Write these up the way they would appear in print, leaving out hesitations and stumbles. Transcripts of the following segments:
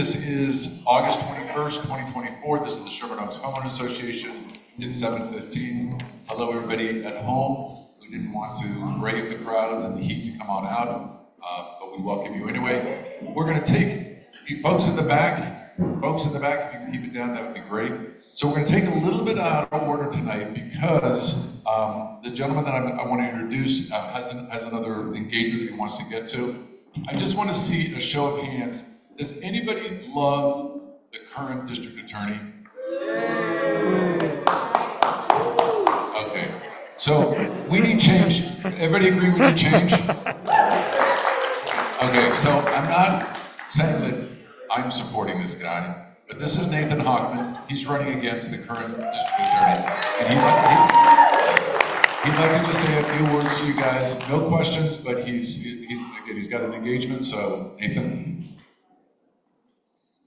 This is August 21st, 2024. This is the Sherman Homeowners Association. It's 7:15. Hello, everybody at home. We didn't want to brave the crowds and the heat to come on out, but we welcome you anyway. We're going to take you folks in the back. Folks in the back, if you can keep it down, that would be great. So we're going to take a little bit out of order tonight because the gentleman that I want to introduce has another engagement that he wants to get to. I just want to see a show of hands. Does anybody love the current district attorney? Okay, so we need change. Everybody agree we need change? Okay, so I'm not saying that I'm supporting this guy, but this is Nathan Hochman. He's running against the current district attorney, and he'd like to just say a few words to you guys. No questions, but he's got an engagement. So Nathan.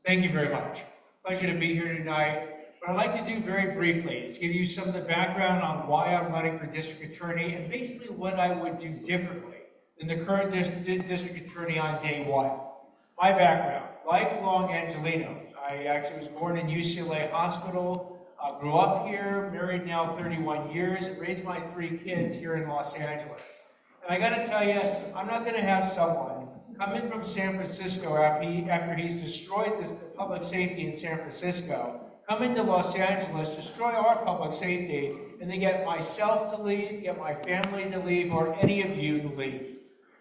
Thank you very much. Pleasure to be here tonight. What I'd like to do very briefly is give you some of the background on why I'm running for district attorney and basically what I would do differently than the current district attorney on day one. My background, lifelong Angelino. I actually was born in UCLA Hospital, grew up here, married now 31 years, and raised my 3 kids here in Los Angeles. And I gotta tell you, I'm not gonna have someone come in from San Francisco after he's destroyed the public safety in San Francisco, come into Los Angeles, destroy our public safety, and then get myself to leave, get my family to leave, or any of you to leave.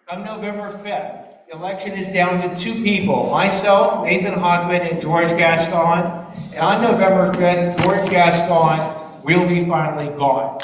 Come November 5th, the election is down to 2 people, myself, Nathan Hochman, and George Gascon. And on November 5th, George Gascon will be finally gone.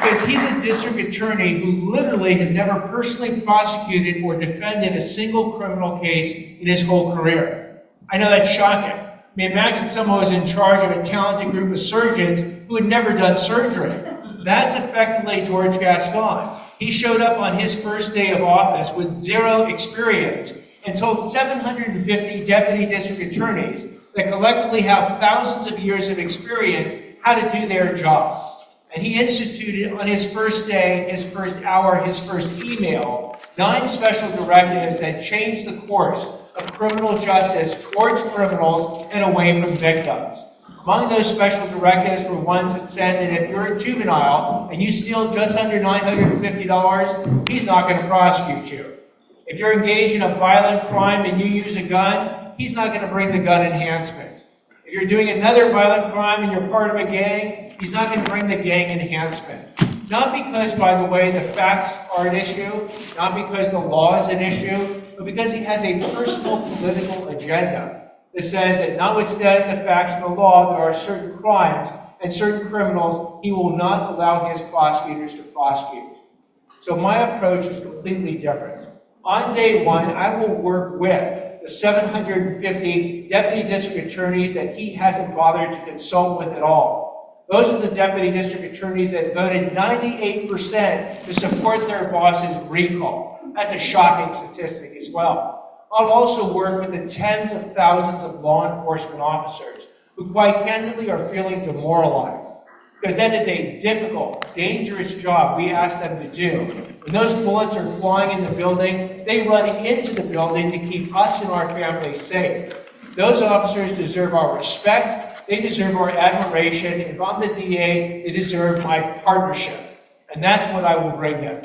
Because he's a district attorney who literally has never personally prosecuted or defended a single criminal case in his whole career. I know that's shocking. I mean, imagine someone was in charge of a talented group of surgeons who had never done surgery. That's effectively George Gascon. He showed up on his first day of office with 0 experience and told 750 deputy district attorneys that collectively have thousands of years of experience how to do their job. And he instituted on his first day, his first hour, his first email, 9 special directives that changed the course of criminal justice towards criminals and away from victims. Among those special directives were ones that said that if you're a juvenile and you steal just under $950, he's not going to prosecute you. If you're engaged in a violent crime and you use a gun, he's not going to bring the gun enhancement. If you're doing another violent crime and you're part of a gang, he's not going to bring the gang enhancement. Not because, by the way, the facts are an issue, not because the law is an issue, but because he has a personal political agenda that says that notwithstanding the facts of the law, there are certain crimes and certain criminals he will not allow his prosecutors to prosecute. So my approach is completely different. On day one, I will work with the 750 deputy district attorneys that he hasn't bothered to consult with at all. Those are the deputy district attorneys that voted 98% to support their boss's recall. That's a shocking statistic as well. I'll also work with the tens of thousands of law enforcement officers who quite candidly are feeling demoralized, because that is a difficult, dangerous job we ask them to do. When those bullets are flying in the building, they run into the building to keep us and our families safe. Those officers deserve our respect, they deserve our admiration, and if I'm the DA, they deserve my partnership. And that's what I will bring them.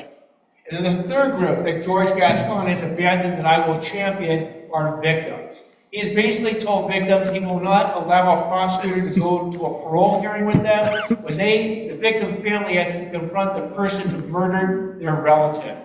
And then the third group that George Gascon has abandoned that I will champion are victims. He has basically told victims he will not allow a prosecutor to go to a parole hearing with them when the victim family has to confront the person who murdered their relative.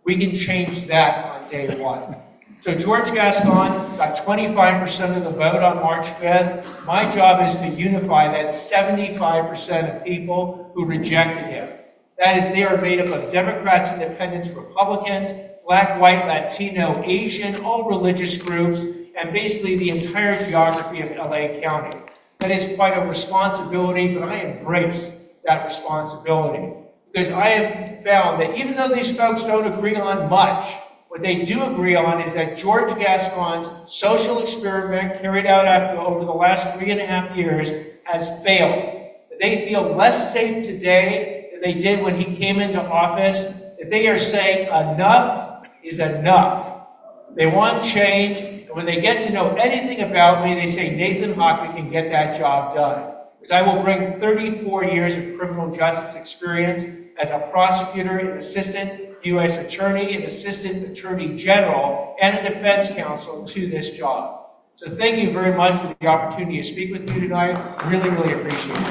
We can change that on day one. So George Gascon got 25% of the vote on March 5th. My job is to unify that 75% of people who rejected him. That is, they are made up of Democrats, Independents, Republicans, Black, White, Latino, Asian, all religious groups, and basically the entire geography of LA County. That is quite a responsibility, but I embrace that responsibility. Because I have found that even though these folks don't agree on much, what they do agree on is that George Gascon's social experiment carried out over the last 3.5 years has failed. That they feel less safe today than they did when he came into office, that they are saying enough is enough. They want change, and when they get to know anything about me, they say, Nathan Hockman can get that job done. Because I will bring 34 years of criminal justice experience as a prosecutor, an assistant U.S. attorney, an assistant attorney general, and a defense counsel to this job. So thank you very much for the opportunity to speak with you tonight. Really, really appreciate it.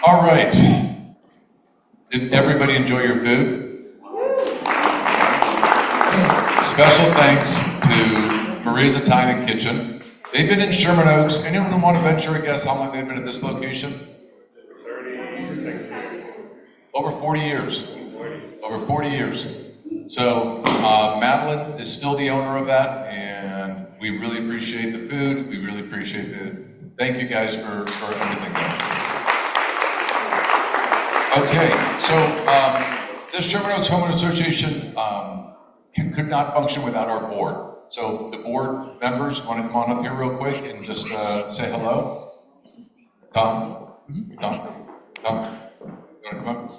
All right. Did everybody enjoy your food? Special thanks to Maria's Italian Kitchen. They've been in Sherman Oaks. Anyone want to venture a guess how long they've been at this location? Over 40 years. Over 40 years. So Madeline is still the owner of that, and we really appreciate the food. We really appreciate thank you guys for everything there. Okay, so the Sherman Oaks Homeowners Association could not function without our board. So the board members want to come on up here real quick and just say hello. Tom? Tom? You want to come up?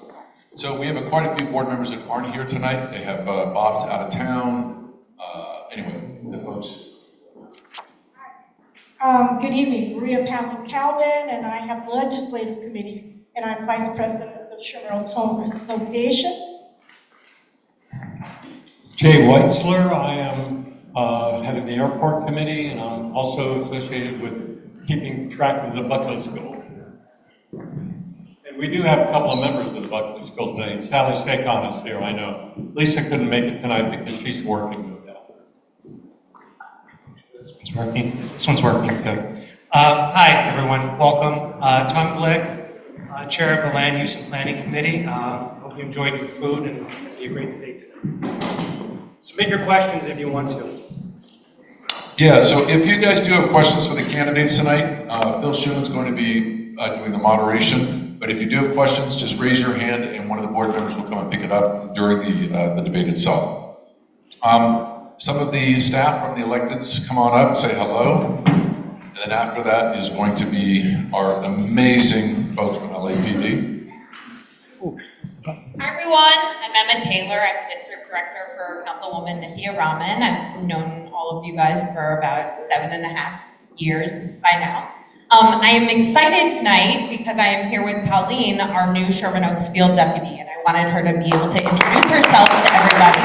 So we have quite a few board members that aren't here tonight. They have Bob's out of town. Anyway, the folks. Good evening, Maria Calvin, and I have the Legislative Committee, and I'm Vice President of the Sherman Oaks Homeowners Association. Jay Weitzler, I am head of the Airport Committee, and I'm also associated with keeping track of the Buckley School. And we do have a couple of members of the Buckley School today. Sally Sakon is here, I know. Lisa couldn't make it tonight because she's working with that. This one's working. This one's working too. Hi, everyone. Welcome. Tom Glick, Chair of the Land Use and Planning Committee. Hope you enjoyed your food, and it's going to be a great day today. Submit your questions if you want to. Yeah, so if you guys do have questions for the candidates tonight, Phil Schuman's going to be doing the moderation. But if you do have questions, just raise your hand and one of the board members will come and pick it up during the debate itself. Some of the staff from the electeds come on up, say hello. And then after that is going to be our amazing folks from LAPD. Hi everyone, I'm Emma Taylor. I'm District Director for Councilwoman Nithya Raman. I've known all of you guys for about 7.5 years by now. I am excited tonight because I am here with Colleen, our new Sherman Oaks Field Deputy, and I wanted her to be able to introduce herself to everybody.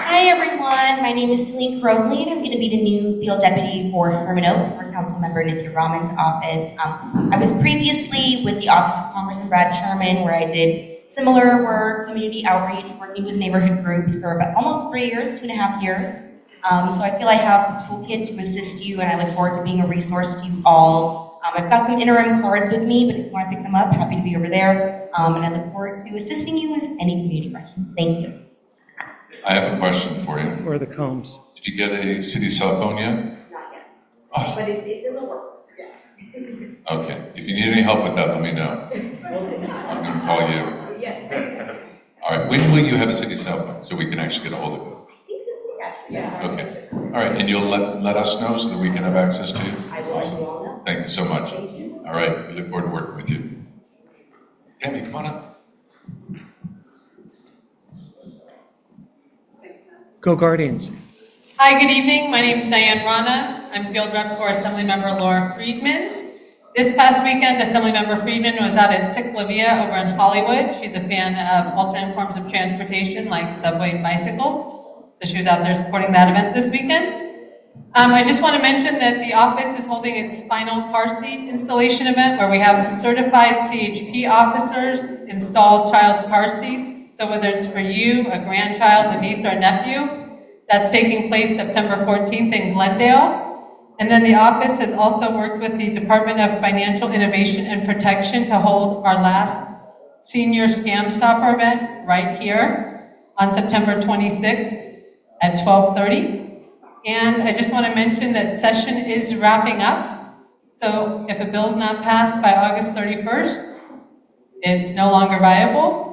Hi everyone, my name is Celine Crogley, and I'm going to be the new Field Deputy for Sherman Oaks for Councilmember Nithya Raman's office. I was previously with the Office of Congressman Brad Sherman, where I did similar work, community outreach, working with neighborhood groups for about almost 3 years, 2.5 years. So I feel I have a toolkit to assist you, and I look forward to being a resource to you all. I've got some interim cards with me, but if you want to pick them up, happy to be over there. And I look forward to assisting you with any community questions. Thank you. I have a question for you. Where are the combs? Did you get a city cell phone yet? Not yet, Oh, but it's in the works, yeah. okay. If you need any help with that, let me know. I'm going to call you. Yes. All right. When will you have a city cell phone so we can actually get a hold of it? I think this week, actually. Yeah. Okay. All right. And you'll let us know so that we can have access to you? I will let you all know. Thank you so much. Thank you. All right. We look forward to working with you. Tammy, come on up. Go Guardians. Hi, good evening. My name is Diane Rana. I'm field rep for Assemblymember Laura Friedman. This past weekend, Assemblymember Friedman was out at Ciclavia over in Hollywood. She's a fan of alternate forms of transportation like subway and bicycles. So she was out there supporting that event this weekend. I just want to mention that the office is holding its final car seat installation event where we have certified CHP officers install child car seats. So whether it's for you, a grandchild, a niece, or a nephew, that's taking place September 14th in Glendale. And then the office has also worked with the Department of Financial Innovation and Protection to hold our last senior Scam Stopper event right here on September 26th at 12:30. And I just want to mention that session is wrapping up. So if a bill's not passed by August 31st, it's no longer viable.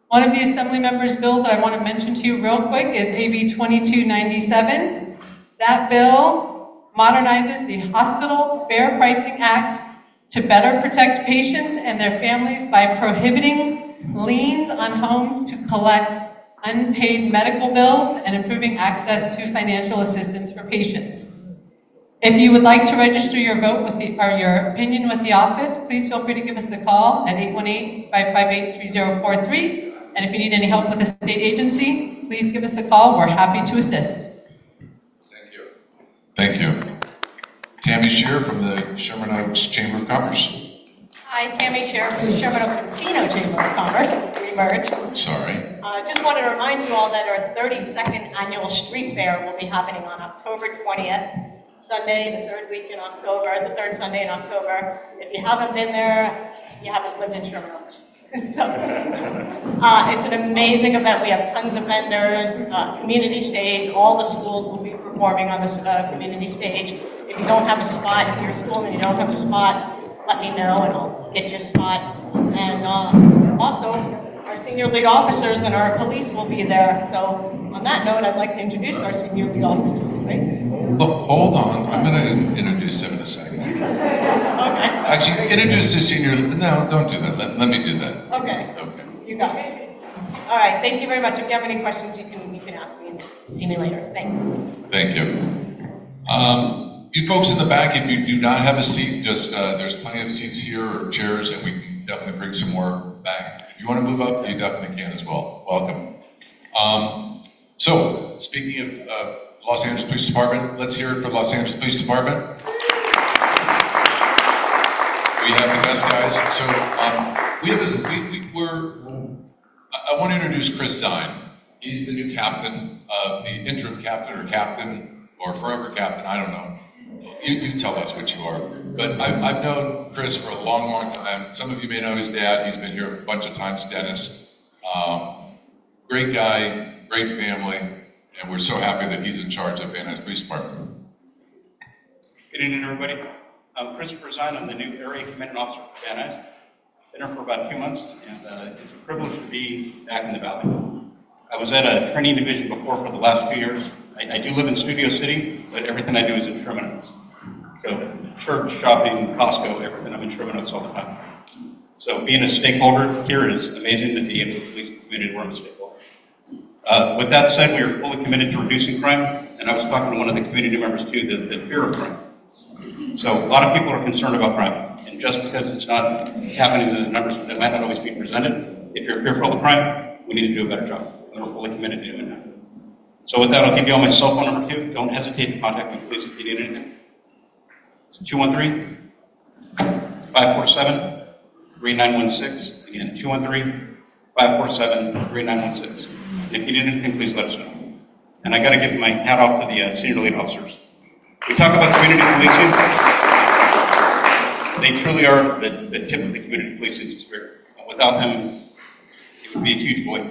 One of the Assembly members' bills that I want to mention to you real quick is AB 2297. That bill modernizes the Hospital Fair Pricing Act to better protect patients and their families by prohibiting liens on homes to collect unpaid medical bills and improving access to financial assistance for patients. If you would like to register your vote with or your opinion with the office, please feel free to give us a call at 818-558-3043. And if you need any help with the state agency, please give us a call. We're happy to assist. Thank you. Thank you. Tammy Shear from the Sherman Oaks Chamber of Commerce. Hi, Tammy Sherman from the Sherman Oaks Encino Chamber of Commerce. Remerged. Sorry. Just wanted to remind you all that our 32nd annual street fair will be happening on October 20th, Sunday, the third Sunday in October. If you haven't been there, you haven't lived in Sherman Oaks. So, it's an amazing event. We have tons of vendors, community stage. All the schools will be performing on this community stage. If you don't have a spot, if you're a school and you don't have a spot, let me know and I'll get you a spot. And also, our senior lead officers and our police will be there. So on that note, I'd like to introduce our senior lead officers. Right? Look, hold on. I'm going to introduce him in a second. Okay. Actually, introduce the senior. No, don't do that. Let me do that. Okay. Okay. You got it. All right. Thank you very much. If you have any questions, you can ask me and see me later. Thanks. Thank you. You folks in the back, if you do not have a seat, just there's plenty of seats here or chairs, and we can definitely bring some more back. If you want to move up, you definitely can as well. Welcome. So, speaking of Los Angeles Police Department, let's hear it for Los Angeles Police Department. We have the best guys. So, I want to introduce Chris Zine. He's the new captain, the interim captain or forever captain, I don't know. You tell us what you are. But I've known Chris for a long, long time. Some of you may know his dad. He's been here a bunch of times, Dennis. Great guy, great family, and we're so happy that he's in charge of Van Nuys Police Department. Good evening, everybody. I'm Christopher Zine. I'm the new Area Commanding Officer for Van Nuys. Been here for about 2 months, and it's a privilege to be back in the Valley. I was at a training division before for the last 2 years. I do live in Studio City, but everything I do is in Sherman Oaks. So church, shopping, Costco, everything, I'm in Sherman Oaks all the time. So being a stakeholder here is amazing to be able to police the community where I'm a stakeholder. With that said, we are fully committed to reducing crime, and I was talking to one of the community members too, the fear of crime. So a lot of people are concerned about crime, and just because it's not happening in the numbers that might not always be presented, if you're fearful of crime, we need to do a better job, and we're fully committed to doing that. So with that, I'll give you all my cell phone number too. Don't hesitate to contact me, please, if you need anything. It's 213-547-3916. Again, 213-547-3916. And if you need anything, please let us know. And I got to give my hat off to the senior lead officers. We talk about community policing. They truly are the tip of the community policing spirit. Without them, it would be a huge void.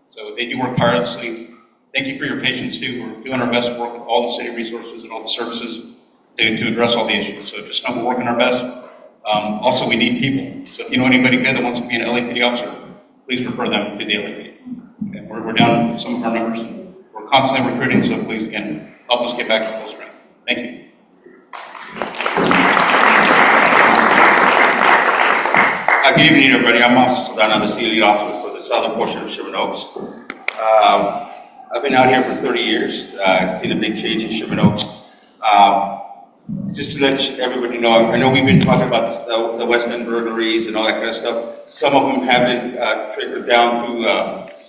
So they do work tirelessly. Thank you for your patience too. We're doing our best to work with all the city resources and all the services to address all the issues. So just know we're working our best. Also, we need people. So if you know anybody good that wants to be an LAPD officer, please refer them to the LAPD. Okay, we're down with some of our numbers. We're constantly recruiting, so please, again, help us get back to full strength. Thank you. Good evening, everybody. I'm Officer Saldana, the senior lead officer for the southern portion of Sherman Oaks. I've been out here for 30 years. I've seen a big change in Sherman Oaks. Just to let everybody know, I know we've been talking about the West End burglaries and all that kind of stuff. Some of them have been trickled down to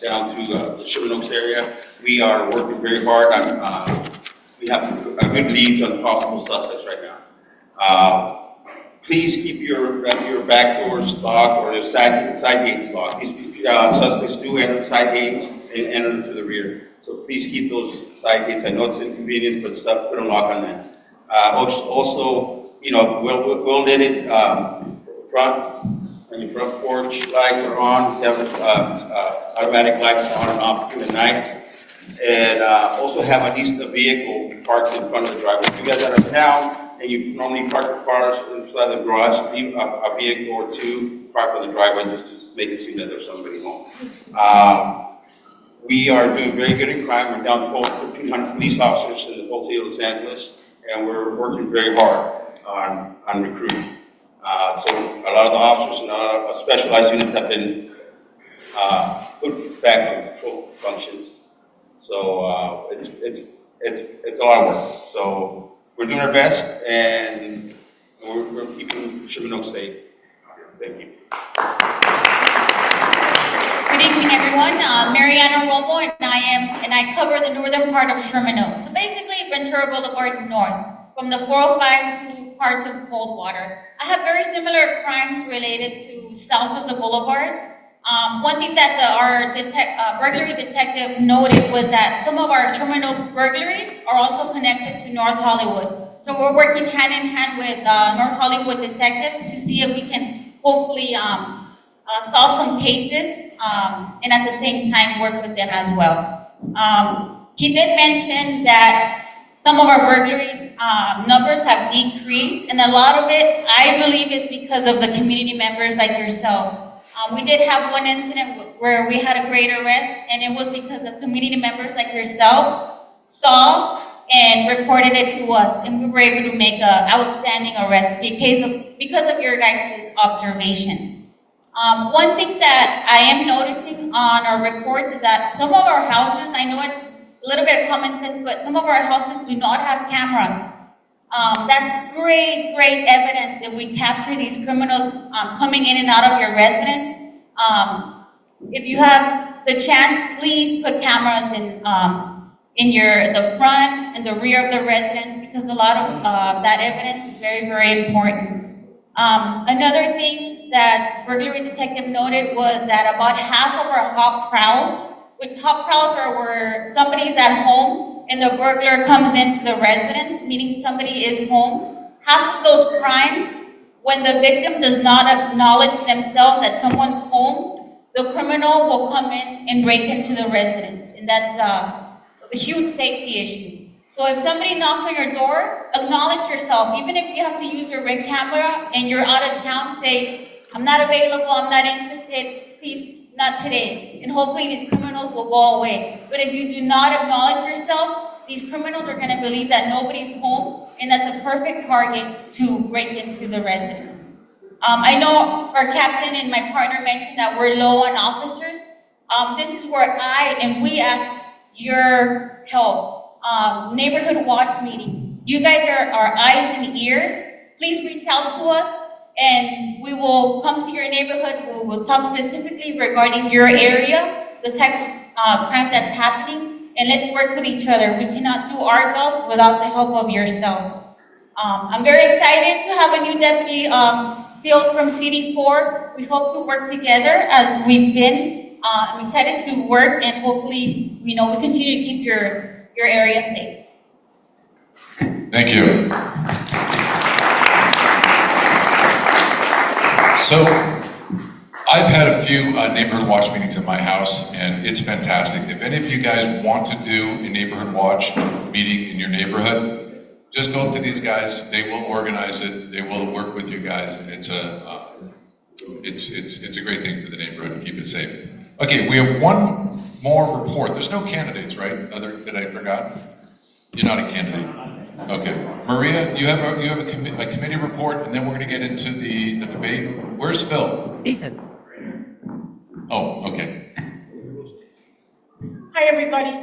the Sherman Oaks area. We are working very hard on, we have good leads on possible suspects right now. Please keep your back doors locked or your side gates locked. These suspects do enter side gates and enter through the rear. So please keep those side gates. I know it's inconvenient, but put a lock on that. Also, you know, we'll let it front, when your front porch lights are on, you have automatic lights on and off during the night. And also have at least a vehicle parked in front of the driveway. If you guys are out of town and you normally park your cars inside the garage, leave a vehicle or two parked on the driveway just to make it seem that there's somebody home. We are doing very good in crime. We're down to over 1,500 police officers in the whole city of Los Angeles, and we're working very hard on recruiting. So a lot of the officers and a lot of specialized units have been put back to full functions. So it's a lot of work. So we're doing our best, and we're keeping Sherman Oaks safe. Thank you. Good evening, everyone. Mariana Romo, and I cover the northern part of Sherman Oaks. So basically, Ventura Boulevard North, from the 405 to parts of Coldwater. I have very similar crimes related to south of the boulevard. One thing that our burglary detective noted was that some of our Sherman Oaks burglaries are also connected to North Hollywood. So we're working hand in hand with North Hollywood detectives to see if we can hopefully solve some cases and at the same time work with them as well. He did mention that some of our burglaries numbers have decreased, and a lot of it, I believe, is because of the community members like yourselves. We did have one incident where we had a great arrest, and it was because of community members like yourselves saw and reported it to us, and we were able to make an outstanding arrest because of your guys' observations. One thing that I am noticing on our reports is that some of our houses, I know it's a little bit of common sense, but some of our houses do not have cameras. That's great evidence if we capture these criminals coming in and out of your residence. If you have the chance, please put cameras in the front and the rear of the residence, because a lot of that evidence is very important. Another thing that burglary detective noted was that about half of our hot prowls, hot prowls are where somebody's at home and the burglar comes into the residence, meaning somebody is home. Half of those crimes, when the victim does not acknowledge themselves that someone's home, the criminal will come in and break into the residence, and that's a huge safety issue. So if somebody knocks on your door, acknowledge yourself. Even if you have to use your ring camera and you're out of town, say, I'm not available, I'm not interested, please, not today. And hopefully these criminals will go away. But if you do not acknowledge yourself, these criminals are going to believe that nobody's home, and that's a perfect target to break into the residence. I know our captain and my partner mentioned that we're low on officers. This is where we ask your help. Neighborhood watch meetings. You guys are our eyes and ears. Please reach out to us, and we will come to your neighborhood. We will talk specifically regarding your area, the type of crime that's happening, and let's work with each other. We cannot do our job without the help of yourselves. I'm very excited to have a new deputy field from CD4. We hope to work together as we've been. I'm excited to work, and hopefully, we continue to keep your area safe. Thank you. So, I've had a few neighborhood watch meetings at my house, and it's fantastic. If any of you guys want to do a neighborhood watch meeting in your neighborhood, just go up to these guys. They will organize it. They will work with you guys, and it's a great thing for the neighborhood to keep it safe. Okay, we have one more report. There's no candidates, right? That I forgot. You're not a candidate. Okay, Maria, you have a committee report, and then we're going to get into the debate. Where's Phil? Ethan. Oh, okay. Hi, everybody.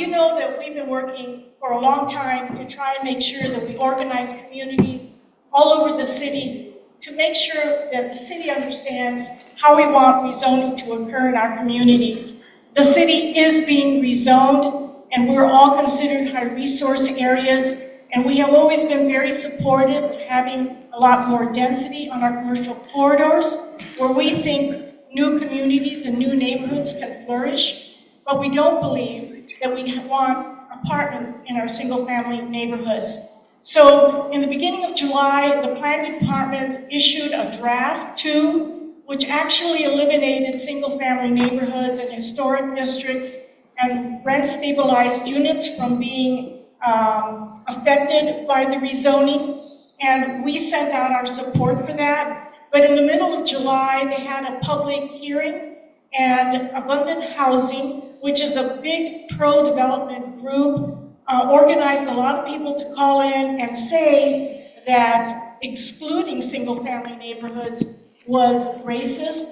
You know that we've been working for a long time to try and make sure that we organize communities all over the city to make sure that the city understands how we want rezoning to occur in our communities. The city is being rezoned, and we're all considered high resource areas, and we have always been very supportive of having a lot more density on our commercial corridors, where we think new communities and new neighborhoods can flourish, but we don't believe that we want apartments in our single-family neighborhoods. So in the beginning of July, the planning department issued a draft 2, which actually eliminated single-family neighborhoods and historic districts and rent-stabilized units from being affected by the rezoning. And we sent out our support for that. But in the middle of July, they had a public hearing, and Abundant Housing, which is a big pro-development group, organized a lot of people to call in and say that excluding single-family neighborhoods was racist,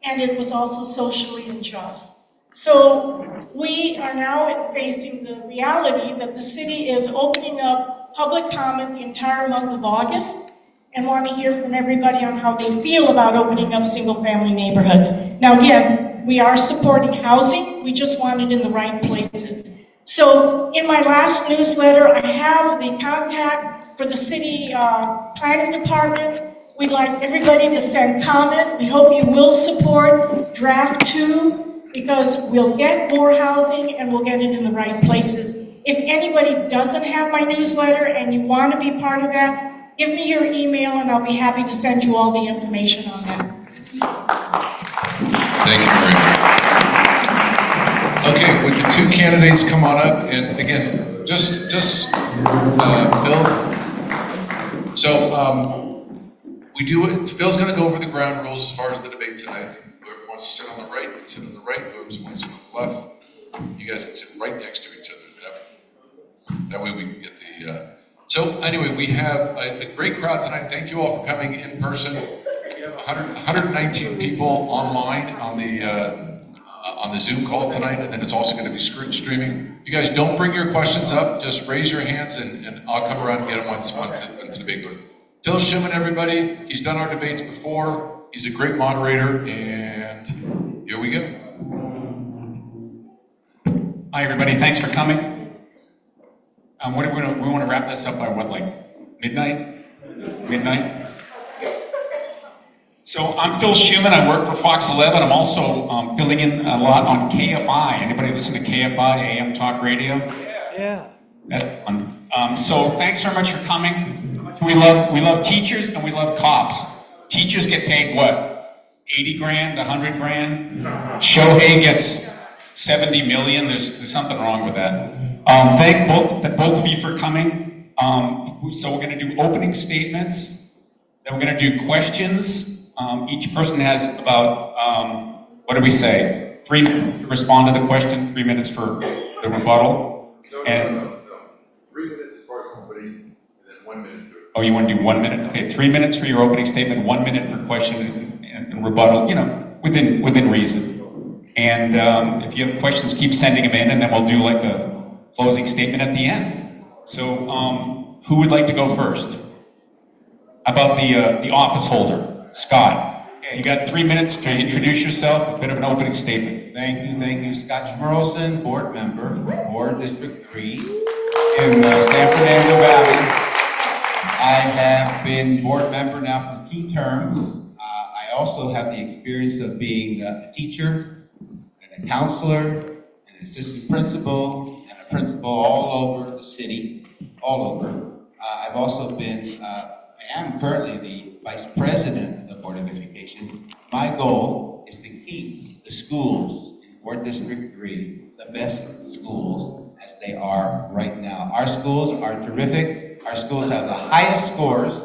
and it was also socially unjust. So we are now facing the reality that the city is opening up public comment the entire month of August and want to hear from everybody on how they feel about opening up single-family neighborhoods. Now again, we are supporting housing, we just want it in the right places. So in my last newsletter, I have the contact for the city planning department. We'd like everybody to send comment. We hope you will support draft 2 because we'll get more housing and we'll get it in the right places. If anybody doesn't have my newsletter and you want to be part of that, give me your email and I'll be happy to send you all the information on that. Thank you, Maria. Okay, would the 2 candidates come on up? And again, just Phil. So we do it. Phil's going to go over the ground rules as far as the debate tonight. Whoever wants to sit on the right, can sit on the right. Whoever wants to sit on the left, you guys can sit right next to each other. That way we can get the. So anyway, we have a great crowd tonight. Thank you all for coming in person. 119 people online on the Zoom call tonight, and then it's also going to be streaming. You guys don't bring your questions up, just raise your hands and I'll come around and get them once the debate goes. Phil Sherman, everybody, he's done our debates before. He's a great moderator, and here we go. Hi everybody, thanks for coming. We want to wrap this up by what, like midnight? Midnight? So I'm Phil Schumann, I work for Fox 11. I'm also filling in a lot on KFI. Anybody listen to KFI, AM Talk Radio? Yeah. That's fun. So thanks very much for coming. We love teachers and we love cops. Teachers get paid what? 80 grand, 100 grand? Shohei gets 70 million. There's something wrong with that. Thank both of you for coming. So we're going to do opening statements. Then we're going to do questions. Each person has about, what do we say? 3 minutes to respond to the question, 3 minutes for the rebuttal. No. 3 minutes for opening, and then 1 minute. Oh, you want to do 1 minute? Okay, 3 minutes for your opening statement, 1 minute for question and rebuttal, you know, within reason. And if you have questions, keep sending them in, and then we'll do like a closing statement at the end. So who would like to go first? How about the office holder? Scott, you got 3 minutes to introduce yourself, a bit of an opening statement. Thank you. Scott Schmerlson, board member for Board District 3 in San Fernando Valley. I have been board member now for 2 terms. I also have the experience of being a teacher and a counselor, an assistant principal, and a principal all over the city, all over. I've also been, I am currently the Vice President of the Board of Education. My goal is to keep the schools in Board District 3 the best schools as they are right now. Our schools are terrific. Our schools have the highest scores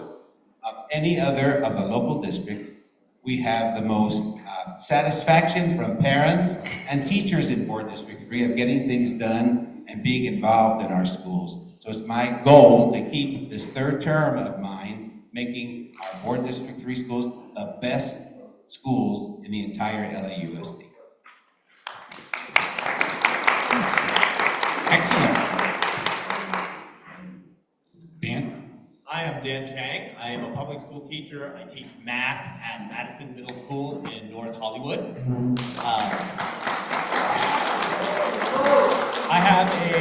of any other of the local districts. We have the most satisfaction from parents and teachers in Board District 3 of getting things done and being involved in our schools. So it's my goal to keep this 3rd term of mine making our Board District 3 schools the best schools in the entire LAUSD. Excellent. Dan? Hi, I'm Dan Chang. I am a public school teacher. I teach math at Madison Middle School in North Hollywood. I have a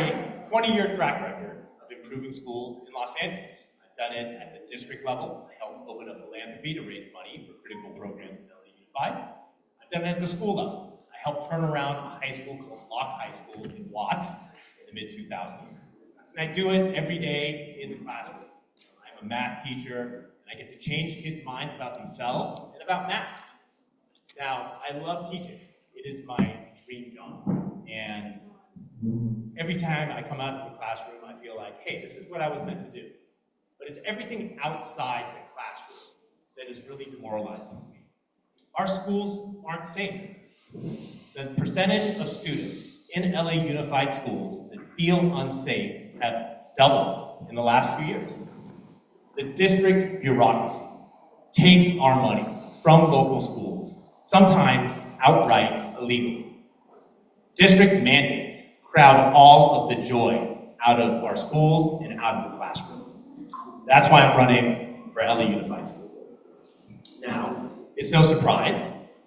20-year track record of improving schools in Los Angeles. I've done it at the district level. I helped open up philanthropy to raise money for critical programs in LA Unified. I've done it at the school level. I helped turn around a high school called Locke High School in Watts in the mid-2000s. And I do it every day in the classroom. I'm a math teacher, and I get to change kids' minds about themselves and about math. Now, I love teaching. It is my dream job. And every time I come out of the classroom, I feel like, hey, this is what I was meant to do. But it's everything outside the classroom that is really demoralizing to me. Our schools aren't safe. The percentage of students in LA Unified schools that feel unsafe have doubled in the last few years. The district bureaucracy takes our money from local schools, sometimes outright illegally. District mandates crowd all of the joy out of our schools and out of the classroom. That's why I'm running for LA Unified School Board. Now, it's no surprise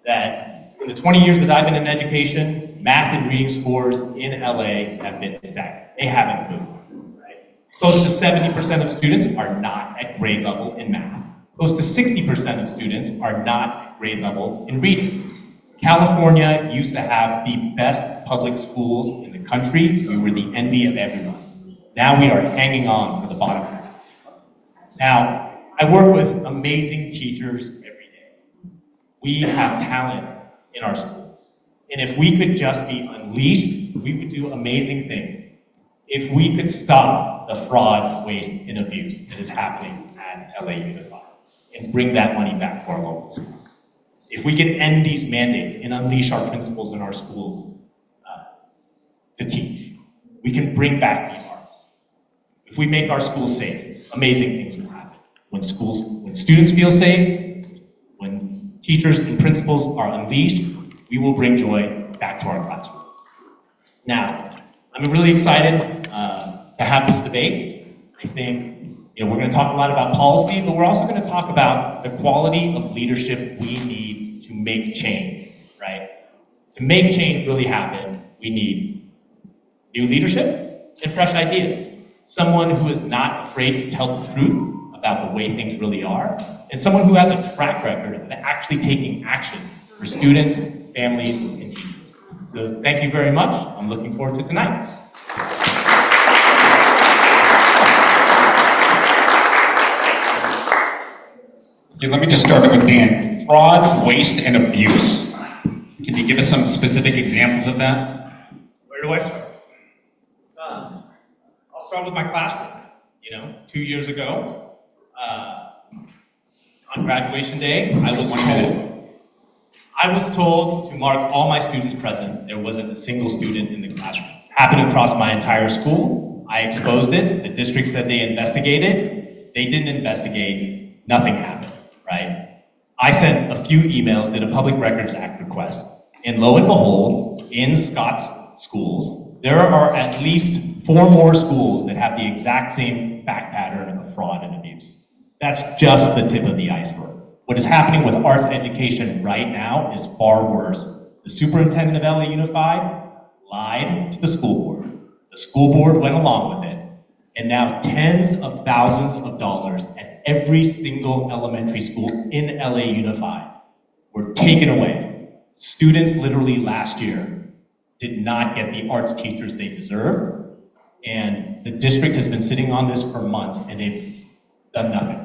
that in the 20 years that I've been in education, math and reading scores in LA have been stagnant. They haven't moved, right? Close to 70% of students are not at grade level in math. Close to 60% of students are not at grade level in reading. California used to have the best public schools in the country. We were the envy of everyone. Now we are hanging on for the bottom half. Now, I work with amazing teachers every day. We have talent in our schools. And if we could just be unleashed, we would do amazing things. If we could stop the fraud, waste, and abuse that is happening at LA Unified and bring that money back to our local schools. If we can end these mandates and unleash our principals in our schools to teach, we can bring back the arts. If we make our schools safe, amazing things will happen. When students feel safe, when teachers and principals are unleashed, we will bring joy back to our classrooms. Now, I'm really excited to have this debate. I think we're going to talk a lot about policy, but we're also going to talk about the quality of leadership we need to make change, right? To make change really happen, we need new leadership and fresh ideas. Someone who is not afraid to tell the truth about the way things really are, and someone who has a track record of actually taking action for students, families, and teachers. So thank you very much. I'm looking forward to tonight. Yeah, let me just start with Dan. Fraud, waste, and abuse. Can you give us some specific examples of that? Where do I start? I'll start with my classroom. 2 years ago, on graduation day, I was told to mark all my students present. There wasn't a single student in the classroom. Happened across my entire school. I exposed it. The district said they investigated. They didn't investigate. Nothing happened, right? I sent a few emails, did a Public Records Act request, and lo and behold, in Scott's schools, there are at least 4 more schools that have the exact same fact pattern of fraud and abuse. That's just the tip of the iceberg. What is happening with arts education right now is far worse. The superintendent of LA Unified lied to the school board. The school board went along with it. And now tens of thousands of dollars at every single elementary school in LA Unified were taken away. Students literally last year did not get the arts teachers they deserve. And the district has been sitting on this for months and they've done nothing.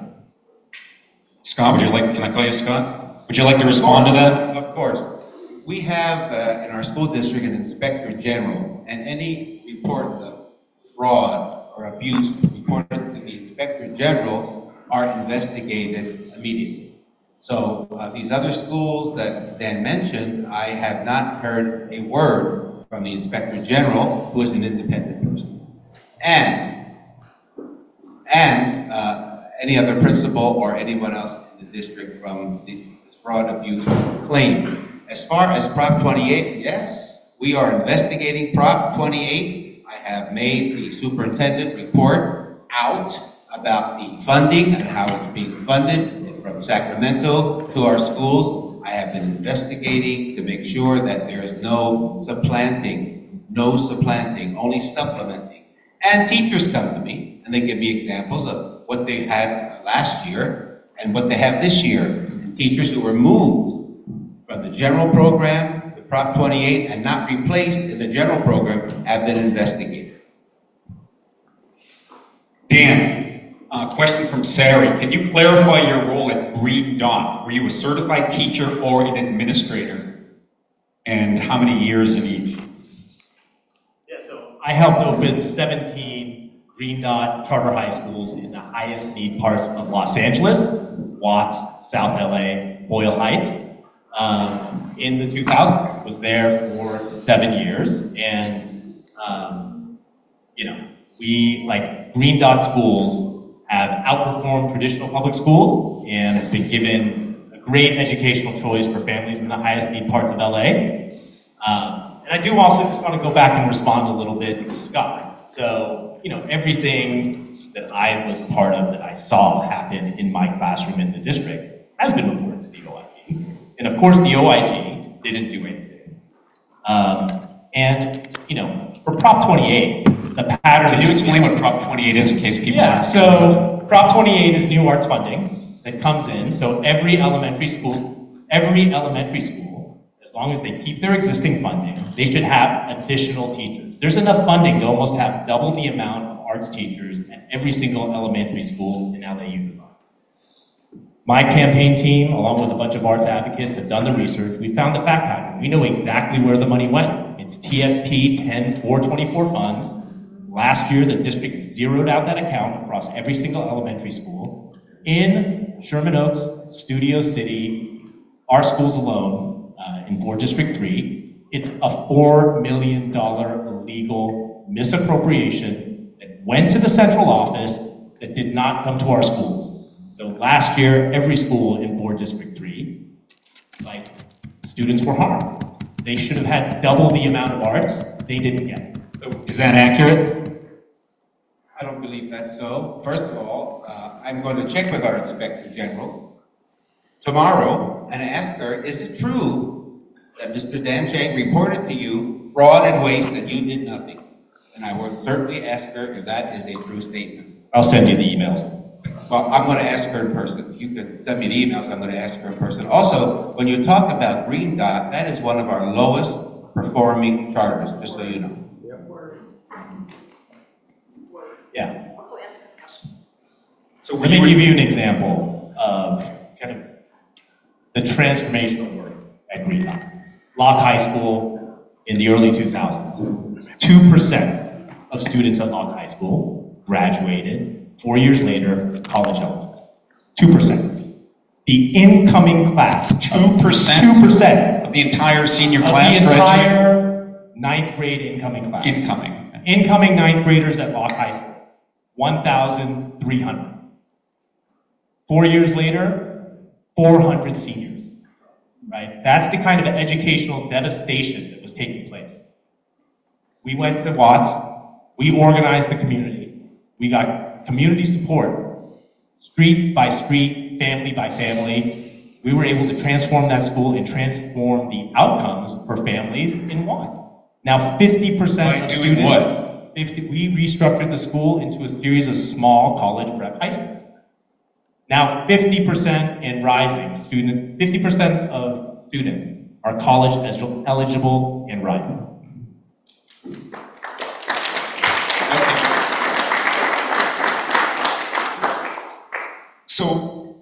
Scott, can I call you Scott? Would you like to respond to that? Of course. We have in our school district an inspector general, and any reports of fraud or abuse reported to the inspector general are investigated immediately. So these other schools that Dan mentioned, I have not heard a word from the inspector general, who is an independent person. And any other principal or anyone else in the district from this fraud abuse claim. As far as Prop 28, yes, we are investigating Prop 28. I have made the superintendent report out about the funding and how it's being funded from Sacramento to our schools. I have been investigating to make sure that there is no supplanting, only supplementing. And teachers come to me and they give me examples of what they had last year and what they have this year. And teachers who were moved from the general program to Prop 28 and not replaced in the general program have been investigated. Dan, question from Sari. Can you clarify your role at Green Dot? Were you a certified teacher or an administrator? And how many years in each? Yeah, so I helped open 17 Green Dot charter high schools in the highest need parts of Los Angeles, Watts, South LA, Boyle Heights, in the 2000s. Was there for 7 years, and we, like, Green Dot schools have outperformed traditional public schools and have been given a great educational choice for families in the highest need parts of LA. And I do also just want to go back and respond a little bit to Scott. So, everything that I was part of that I saw happen in my classroom in the district has been reported to the OIG. And of course, the OIG didn't do anything. For Prop 28, the pattern Can is... you explain what Prop 28 is in case people aren't... So Prop 28 is new arts funding that comes in. So every elementary school, as long as they keep their existing funding, they should have additional teachers. There's enough funding to almost have double the amount of arts teachers at every single elementary school in LAU. My campaign team, along with a bunch of arts advocates, have done the research. We found the fact pattern. We know exactly where the money went. It's TSP 10424 funds. Last year, the district zeroed out that account across every single elementary school. In Sherman Oaks, Studio City, our schools alone, in Board District 3, it's a $4 million illegal misappropriation that went to the central office that did not come to our schools. So last year, every school in Board District 3, students were harmed. They should have had double the amount of arts they didn't get. So is that accurate? I don't believe that's so. First of all, I'm going to check with our Inspector General tomorrow and ask her, is it true that Mr. Dan Chang reported to you fraud and waste and you did nothing? And I will certainly ask her if that is a true statement. I'll send you the emails. Well, I'm going to ask her in person. If you could send me the emails, I'm going to ask her in person. Also, when you talk about Green Dot, that is one of our lowest performing charters, just so you know. Yeah. So let me give you an example of kind of the transformational work at Green Dot. Locke High School in the early 2000s. 2% of students at Locke High School graduated 4 years later, college eligible. 2%. The incoming class. 2%? 2%. Of the entire senior class? Of the entire ninth grade incoming class. Incoming ninth graders at Locke High School. 1,300. 4 years later, 400 seniors. Right? That's the kind of educational devastation that was taking place. We went to Watts. We organized the community. We got community support, street by street, family by family. We were able to transform that school and transform the outcomes for families in Watts. Now 50% of students... what? We restructured the school into a series of small college prep high schools. Now 50% and rising 50% of students are college eligible and rising. So,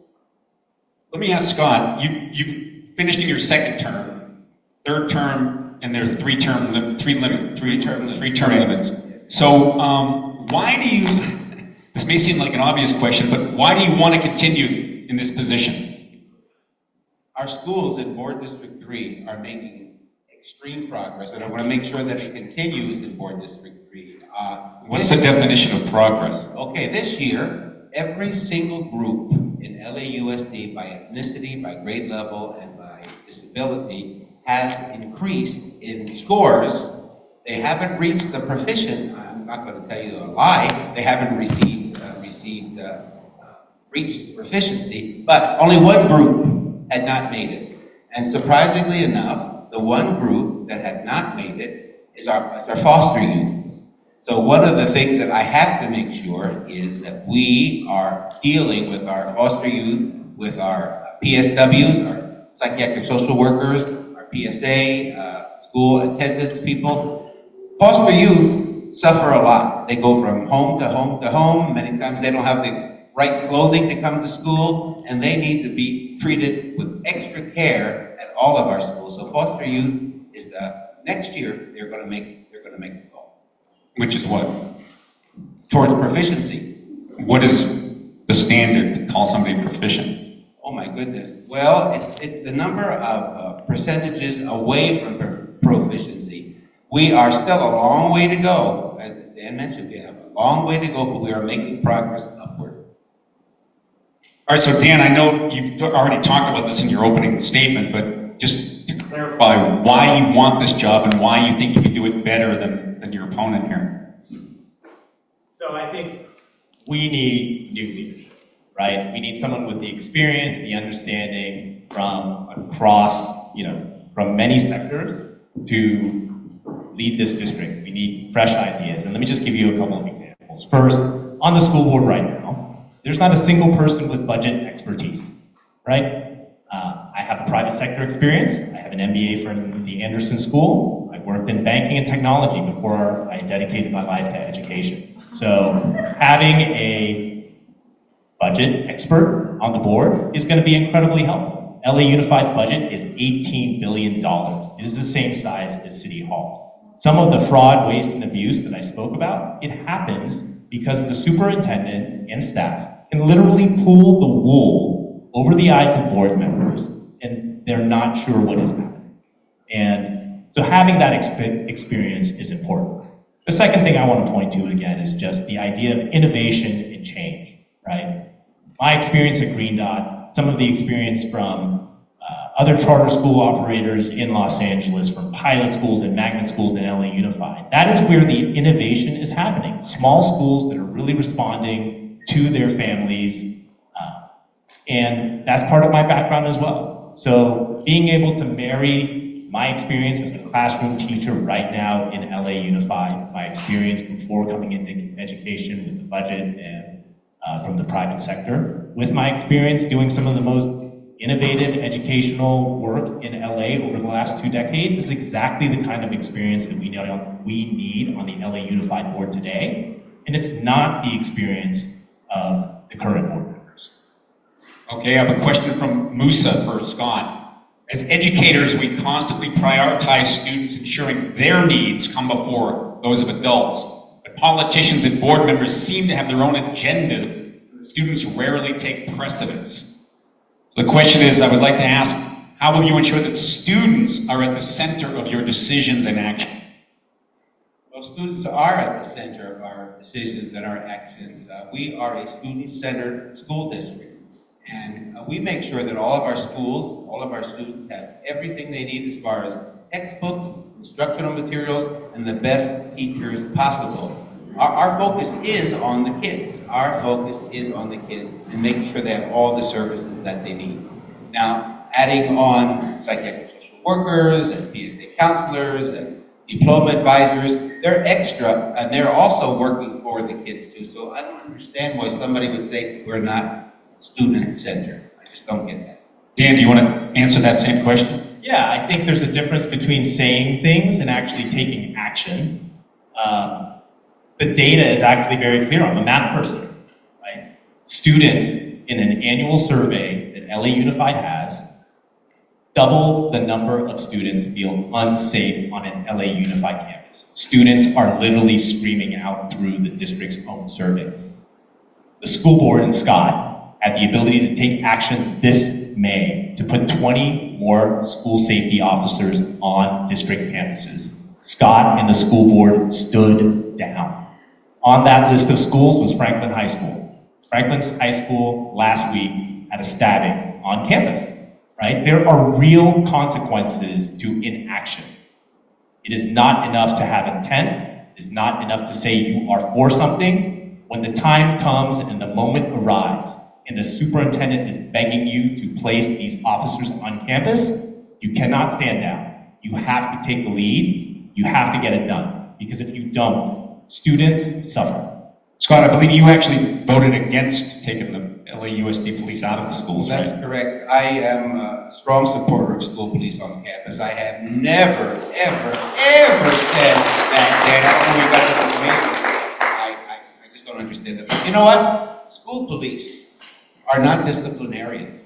let me ask Scott, you finished in your second term, third term, and there's three term limits. So, why do you, this may seem like an obvious question, but why do you want to continue in this position? Our schools in Board District 3 are making extreme progress, and I want to make sure that it continues in Board District 3. What's the definition of progress? Okay, this year, every single group in LAUSD by ethnicity, by grade level, and by disability has increased in scores. They haven't reached the proficient, I'm not going to tell you a lie, they haven't reached proficiency, but only one group had not made it. And surprisingly enough, the one group that had not made it is our foster youth. So one of the things that I have to make sure is that we are dealing with our foster youth, with our PSWs, our psychiatric social workers, our PSA, school attendance people. Foster youth suffer a lot. They go from home to home to home. Many times they don't have the right clothing to come to school, and they need to be treated with extra care at all of our schools. So foster youth is next year they're going to make the goal. Which is what? Towards proficiency. What is the standard to call somebody proficient? Oh my goodness. Well, it's the number of percentages away from proficiency. We are still a long way to go. As Dan mentioned, we have a long way to go, but we are making progress upward. All right, so Dan, I know you've already talked about this in your opening statement, but just to clarify why you want this job and why you think you can do it better than your opponent here. So I think we need new leaders, right? We need someone with the experience, the understanding from across, from many sectors to lead this district. We need fresh ideas. And let me just give you a couple of examples. First, on the school board right now, there's not a single person with budget expertise, right? I have private sector experience. I have an MBA from the Anderson School. I worked in banking and technology before I dedicated my life to education. So having a budget expert on the board is going to be incredibly helpful. LA Unified's budget is $18 billion. It is the same size as City Hall. Some of the fraud, waste, and abuse that I spoke about, it happens because the superintendent and staff can literally pull the wool over the eyes of board members and they're not sure what is happening. And so having that experience is important. The second thing I want to point to again is just the idea of innovation and change, right? My experience at Green Dot, some of the experience from other charter school operators in Los Angeles, from pilot schools and magnet schools in LA Unified. That is where the innovation is happening. Small schools that are really responding to their families, and that's part of my background as well. So being able to marry my experience as a classroom teacher right now in LA Unified, my experience before coming into education with the budget and from the private sector, with my experience doing some of the most innovative educational work in LA over the last 2 decades is exactly the kind of experience that we need on the LA Unified board today. And it's not the experience of the current board members. Okay, I have a question from Musa for Scott. As educators, we constantly prioritize students, ensuring their needs come before those of adults. But politicians and board members seem to have their own agenda. Students rarely take precedence. So the question is, I would like to ask, how will you ensure that students are at the center of your decisions and action? Well, students are at the center of our decisions and our actions. We are a student-centered school district, and we make sure that all of our schools, all of our students have everything they need as far as textbooks, instructional materials, and the best teachers possible. Our focus is on the kids. Our focus is on the kids and making sure they have all the services that they need. Now, adding on psychiatric social workers and PSA counselors and diploma advisors, they're extra and they're also working for the kids too. So I don't understand why somebody would say we're not student-centered. I just don't get that. Dan, do you want to answer that same question? Yeah, I think there's a difference between saying things and actually taking action. The data is actually very clear. I'm a math person, right? Students in an annual survey that LA Unified has, double the number of students feel unsafe on an LA Unified campus. Students are literally screaming out through the district's own surveys. The school board and Scott had the ability to take action this May to put 20 more school safety officers on district campuses. Scott and the school board stood down. On that list of schools was Franklin High School. Franklin's High School last week had a stabbing on campus, right? There are real consequences to inaction. It is not enough to have intent. It is not enough to say you are for something. When the time comes and the moment arrives and the superintendent is begging you to place these officers on campus, you cannot stand down. You have to take the lead. You have to get it done. Because if you don't, students suffer. Scott, I believe you actually voted against taking the LAUSD police out of the schools, That's right? correct. I am a strong supporter of school police on campus. I have never, ever, ever said that, Dan. I don't know where you got that information. I just don't understand that. But you know what? School police are not disciplinarians.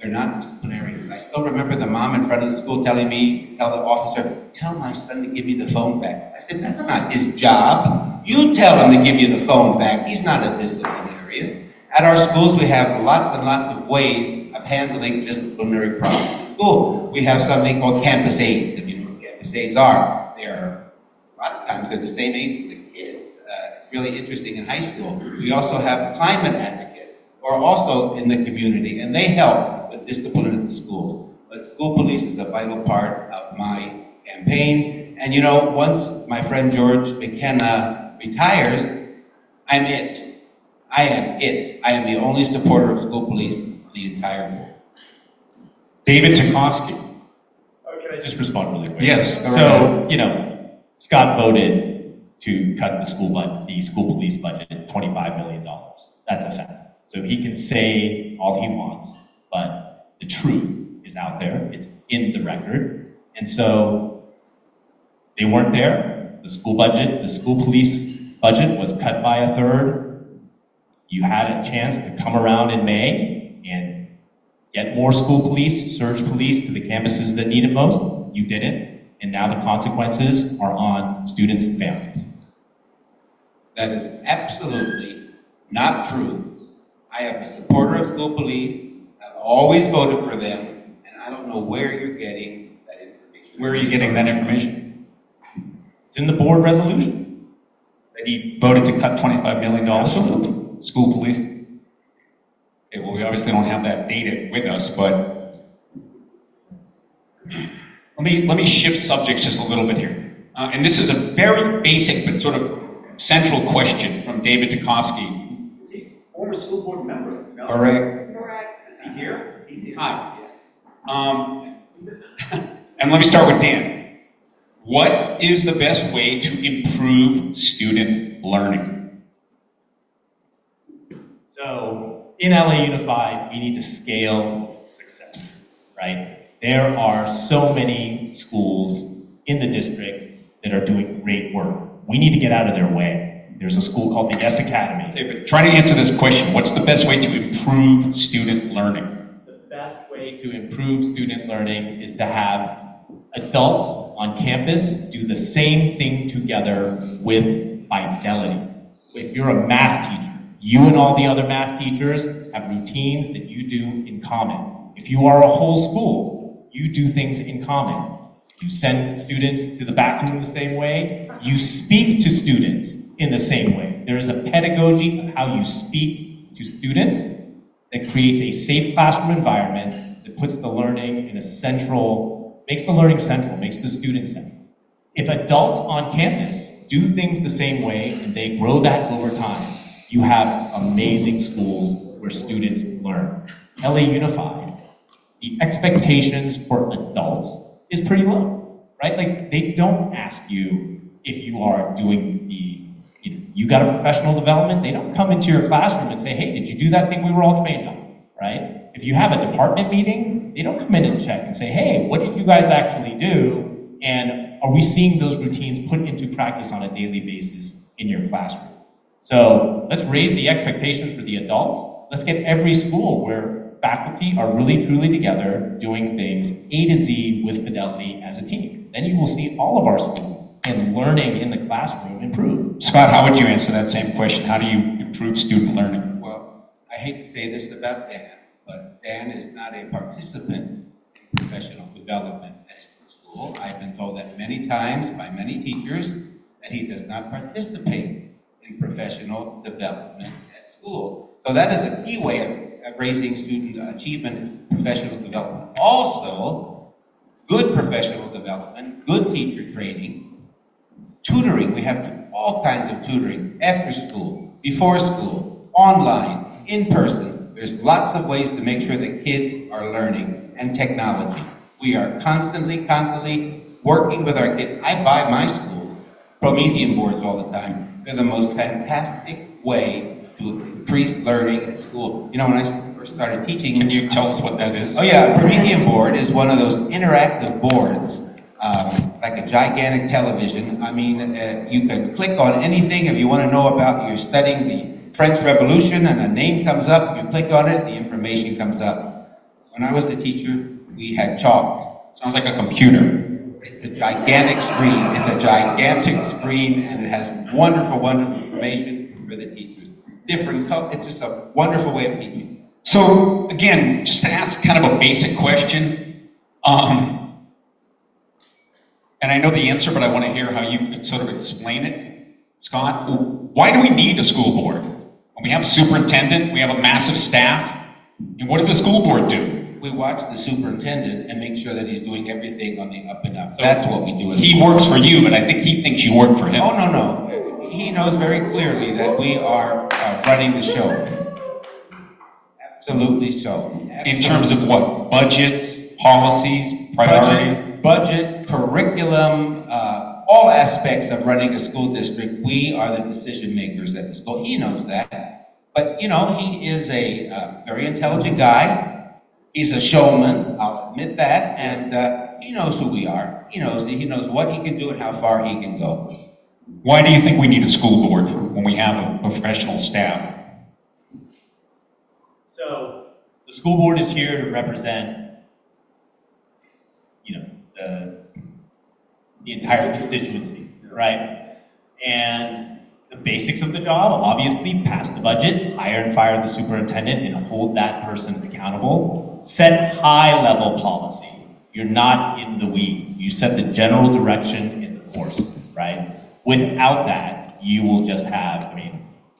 They're not disciplinarians. I still remember the mom in front of the school telling me, tell the officer, tell my son to give me the phone back. I said, that's not his job. You tell him to give you the phone back. He's not a disciplinarian. At our schools, we have lots and lots of ways of handling disciplinary problems. At school, we have something called campus aides. If you know what campus aides are, they're, a lot of times, they're the same age as the kids. It's really interesting in high school. We also have climate advocates. are also in the community, and they help with discipline at the schools. But school police is a vital part of my campaign. And you know, once my friend George McKenna retires, I'm it. I am it. I am the only supporter of school police in the entire world. David Tchaikovsky. Can I just respond really quick? Yes. So, you know, Scott voted to cut the school police budget $25 million. That's a fact. So he can say all he wants, but the truth is out there. It's in the record. And so they weren't there. The school police budget was cut by a third. You had a chance to come around in May and get more school police, surge police to the campuses that need it most. You didn't. And now the consequences are on students and families. That is absolutely not true. I am a supporter of school police. I've always voted for them, and I don't know where you're getting that information. Where are you getting that information? It's in the board resolution. That he voted to cut $25 million from school police? Okay, well, we obviously don't have that data with us, but let me shift subjects just a little bit here. And this is a very basic but sort of central question from David Tchaikovsky. Is he a former school board member? No. Correct. Correct. Is he here? He's here. Hi. And let me start with Dan. What is the best way to improve student learning? So in LA Unified, we need to scale success, right? There are so many schools in the district that are doing great work. We need to get out of their way. There's a school called the S Academy. Okay, but try to answer this question. What's the best way to improve student learning? The best way to improve student learning is to have adults on campus do the same thing together with fidelity. If you're a math teacher, you and all the other math teachers have routines that you do in common. If you are a whole school, you do things in common. You send students to the bathroom the same way. You speak to students in the same way. There is a pedagogy of how you speak to students that creates a safe classroom environment that puts the learning in a central, makes the learning central, makes the student central. If adults on campus do things the same way and they grow that over time, you have amazing schools where students learn. LA Unified, the expectations for adults is pretty low, right? Like, they don't ask you if you are doing you got a professional development. They don't come into your classroom and say, hey, did you do that thing we were all trained on, right? If you have a department meeting, they don't come in and check and say, hey, what did you guys actually do? And are we seeing those routines put into practice on a daily basis in your classroom? So let's raise the expectations for the adults. Let's get every school where faculty are really truly together doing things A to Z with fidelity as a team. Then you will see all of our schools and learning in the classroom improve. Scott, how would you answer that same question? How do you improve student learning? Well, I hate to say this about Dan, but Dan is not a participant in professional development at school. I've been told that many times by many teachers that he does not participate in professional development at school. So that is a key way of raising student achievement is professional development. Also, good professional development, good teacher training, tutoring. We have all kinds of tutoring after school, before school, online, in person. There's lots of ways to make sure that kids are learning, and technology. We are constantly working with our kids. I buy my schools Promethean boards all the time. They're the most fantastic way to increase learning at school. You know, when I first started teaching... Can you tell us what that is? Oh yeah, a Promethean board is one of those interactive boards, like a gigantic television. I mean, you can click on anything if you want to know about, you're studying the French Revolution and a name comes up, you click on it, the information comes up. When I was the teacher, we had chalk. Sounds like a computer. It's a gigantic screen. It's a gigantic screen, and it has wonderful, wonderful information for the teachers. Different color. It's just a wonderful way of teaching. So again, just to ask kind of a basic question, and I know the answer, but I want to hear how you sort of explain it. Scott, why do we need a school board? And we have a superintendent, we have a massive staff. And what does the school board do? We watch the superintendent and make sure that he's doing everything on the up and up. That's what we do. He works for you, but I think he thinks you work for him. Oh, no. He knows very clearly that we are running the show. Absolutely so. Absolutely. In terms of what? Budgets, policies, priority? Budget, curriculum, all aspects of running a school district. We are the decision makers at the school. He knows that. But, you know, he is a very intelligent guy. He's a showman, I'll admit that, and he knows who we are. He knows what he can do and how far he can go. Why do you think we need a school board when we have a professional staff? So, the school board is here to represent, you know, the entire constituency, right? And the basics of the job, obviously, pass the budget, hire and fire the superintendent, and hold that person accountable. Set high-level policy. You're not in the weeds. You set the general direction in the course, right? Without that, you will just have,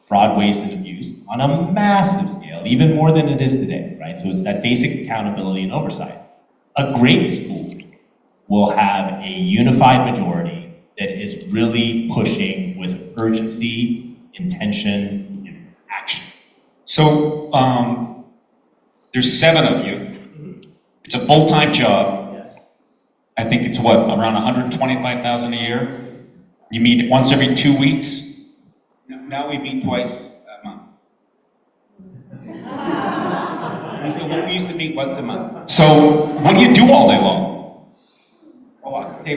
fraud, waste, and abuse on a massive scale, even more than it is today, right? So it's that basic accountability and oversight. A great school will have a unified majority that is really pushing with urgency, intention, and action. So, there's 7 of you. It's a full-time job. Yes. I think it's what, around $125,000 a year? You meet once every 2 weeks? Now we meet twice a month. We used to meet once a month. So, what do you do all day long? Oh, I'll tell you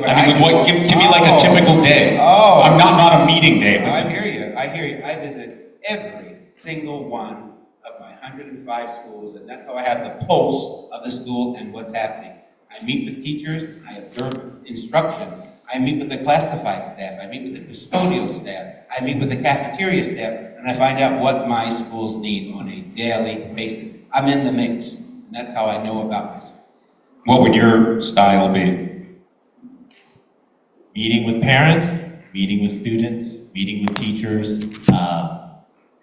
Give me like a typical day. Oh. I'm not a meeting day. But I hear you. I visit every single one of my 105 schools, and that's how I have the pulse of the school and what's happening. I meet with teachers, I observe instruction, I meet with the classified staff, I meet with the custodial staff, I meet with the cafeteria staff, and I find out what my schools need on a daily basis. I'm in the mix, and that's how I know about my schools. what would your style be? Meeting with parents, meeting with students, meeting with teachers,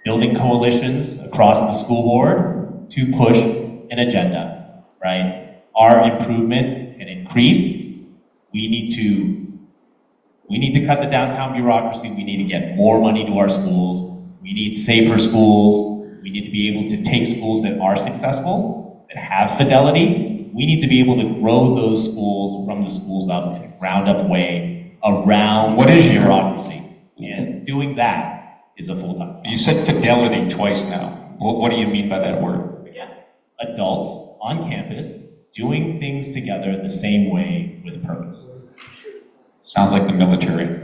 building coalitions across the school board to push an agenda, right? Our improvement and increase, we need to cut the downtown bureaucracy, we need to get more money to our schools, we need safer schools, we need to be able to take schools that are successful, that have fidelity, we need to be able to grow those schools from the schools up in a ground up way around what is bureaucracy. And doing that is a full-time. You said fidelity twice now. What do you mean by that word? Again, adults on campus doing things together the same way with purpose. Sounds like the military.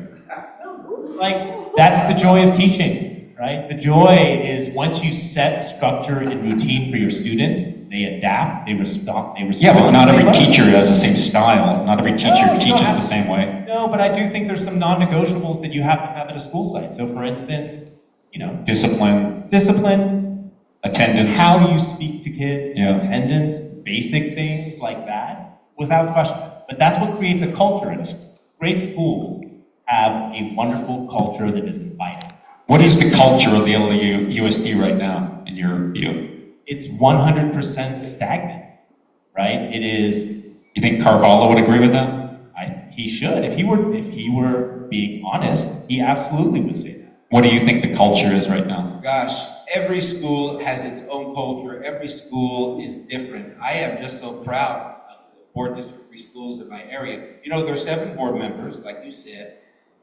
Like, that's the joy of teaching, right? The joy is once you set structure and routine for your students, they adapt, they respond. Yeah, but not every teacher has the same style. Not every teacher teaches the same way. No, but I do think there's some non-negotiables that you have to have at a school site. So for instance, discipline, attendance, how you speak to kids, yeah. attendance, basic things like that, without question. But that's what creates a culture. And great schools have a wonderful culture that is inviting. What is the culture of the LAUSD right now, in your view? It's 100% stagnant, right? It is. You think Carvalho would agree with that? He should. If he were being honest, he absolutely would say that. What do you think the culture is right now? Gosh, every school has its own culture. Every school is different. I am just so proud of the board district free schools in my area. You know, there are 7 board members, like you said,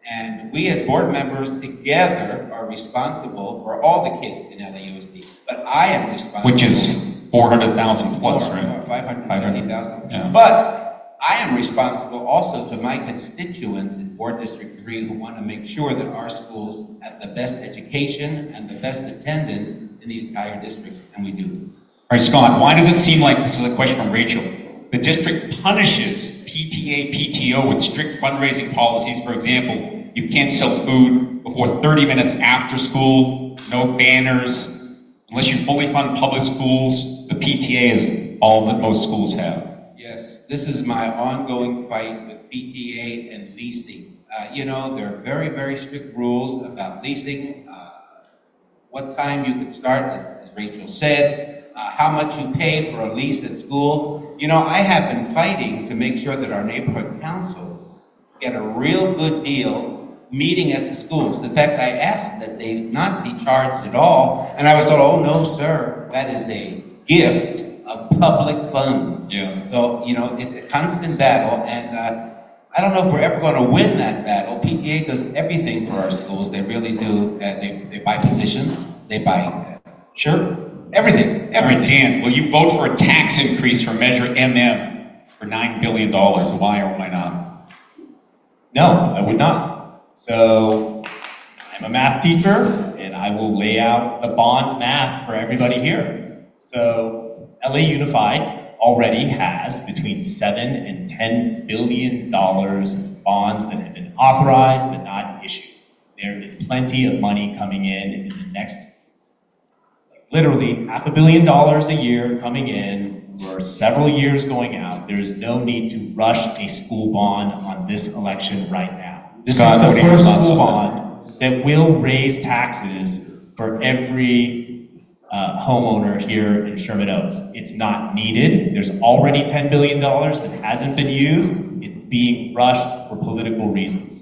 and we as board members together are responsible for all the kids in LAUSD. But I am responsible. Which is 400,000 plus, right? 550,000. Yeah. But I am responsible also to my constituents in Board District 3 who want to make sure that our schools have the best education and the best attendance in the entire district, and we do. All right, Scott, why does it seem like, this is a question from Rachel, the district punishes PTA, PTO with strict fundraising policies? For example, you can't sell food before 30 minutes after school, no banners. Unless you fully fund public schools, the PTA is all that most schools have. Yes, this is my ongoing fight with PTA and leasing. You know, there are very, very strict rules about leasing. what time you could start, as Rachel said, how much you pay for a lease at school. You know, I have been fighting to make sure that our neighborhood councils get a real good deal meeting at the schools. In fact, I asked that they not be charged at all, and I was told, oh no, sir, that is a gift of public funds. Yeah. So, you know, it's a constant battle, and I don't know if we're ever going to win that battle. PTA does everything for our schools. They really do. They buy positions. They buy everything. All right, Dan, will you vote for a tax increase for Measure MM for $9 billion? Why or why not? No, I would not. So I'm a math teacher, and I will lay out the bond math for everybody here. So LA Unified already has between $7 and $10 billion of bonds that have been authorized but not issued. There is plenty of money coming in the next, literally $500 million a year coming in for several years going out. There is no need to rush a school bond on this election right now. This Scott, is what the are your first thoughts school on bond that will raise taxes for every homeowner here in Sherman Oaks. It's not needed. There's already $10 billion that hasn't been used. It's being rushed for political reasons.